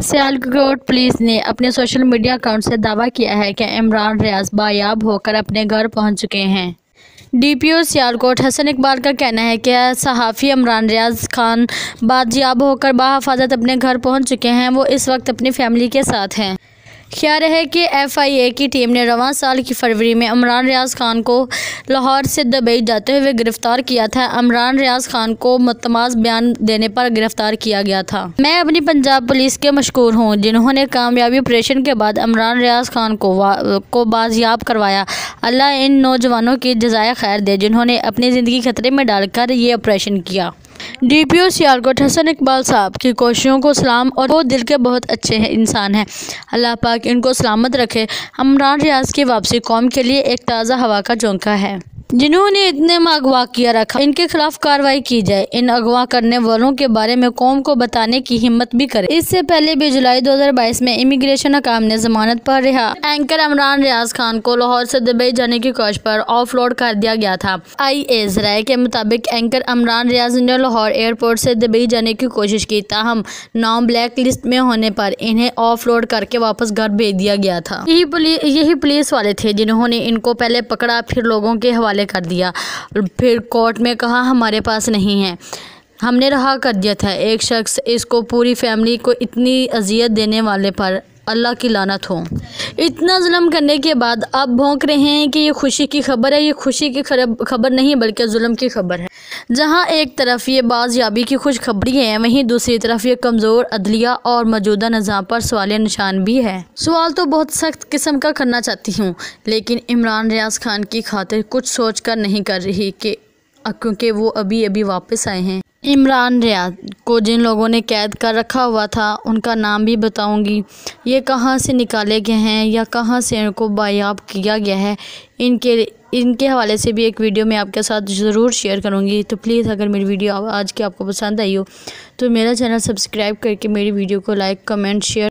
Sialkot police ने अपने social media account से दावा किया है कि इमरान रियाज बायाब होकर अपने घर पहुंच चुके हैं। डीपीओ सियालकोट हसन इकबाल का कहना है कि सहाफ़ी इमरान रियाज खान बाजियाब होकर बाहिफाजत अपने घर पहुंच चुके हैं। वो इस वक्त अपनी फैमिली के साथ हैं। ख्याल है कि एफआईए की टीम ने रवां साल की फरवरी में इमरान रियाज खान को लाहौर से दुबई जाते हुए गिरफ्तार किया था। इमरान रियाज खान को मुतमाज़ बयान देने पर गिरफ्तार किया गया था। मैं अपनी पंजाब पुलिस के मशकूर हूँ जिन्होंने कामयाबी ऑपरेशन के बाद इमरान रियाज खान को बाजियाब करवाया। अल्लाह इन नौजवानों की जज़ाए खैर दे जिन्होंने अपनी ज़िंदगी खतरे में डालकर ये ऑपरेशन किया। डीपीओ सियालकोट हसन इकबाल साहब की कोशिशों को सलाम और वो दिल के बहुत अच्छे इंसान हैं। अल्लाह पाक इनको सलामत रखे। इमरान रियाज की वापसी कौम के लिए एक ताज़ा हवा का झोंका है। जिन्होंने इतने अगवा किया रखा, इनके खिलाफ कार्रवाई की जाए। इन अगवा करने वालों के बारे में कौम को बताने की हिम्मत भी करे। इससे पहले भी जुलाई 2022 में इमिग्रेशन हकाम ने जमानत पर रिहा एंकर इमरान रियाज खान को लाहौर से दुबई जाने की कोशिश पर ऑफलोड कर दिया गया था। IA ज़राए के मुताबिक एंकर इमरान रियाज ने लाहौर एयरपोर्ट से दुबई जाने की कोशिश की, ताहम नाम ब्लैक लिस्ट में होने पर इन्हें ऑफलोड करके वापस घर भेज दिया गया था। यही पुलिस वाले थे जिन्होंने इनको पहले पकड़ा, फिर लोगों के हवाले कर दिया, फिर कोर्ट में कहा हमारे पास नहीं है, हमने रहा कर दिया था। एक शख्स इसको पूरी फैमिली को इतनी अजियत देने वाले पर अल्लाह की लानत हो। इतना जुल्म करने के बाद अब भौंक रहे हैं कि ये खुशी की खबर है। ये खुशी की खबर नहीं बल्कि जुल्म की खबर है। जहां एक तरफ ये बाजियाबी की खुशखबरी है, वहीं दूसरी तरफ ये कमज़ोर अदलिया और मौजूदा निज़ाम पर सवालिया निशान भी है। सवाल तो बहुत सख्त किस्म का करना चाहती हूँ, लेकिन इमरान रियाज खान की खातिर कुछ सोच कर नहीं कर रही क्योंकि वो अभी वापस आए हैं। इमरान रियाज को जिन लोगों ने कैद कर रखा हुआ था उनका नाम भी बताऊंगी। ये कहाँ से निकाले गए हैं या कहाँ से इनको बायाब किया गया है, इनके हवाले से भी एक वीडियो मैं आपके साथ ज़रूर शेयर करूंगी। तो प्लीज़ अगर मेरी वीडियो आज की आपको पसंद आई हो तो मेरा चैनल सब्सक्राइब करके मेरी वीडियो को लाइक, कमेंट, शेयर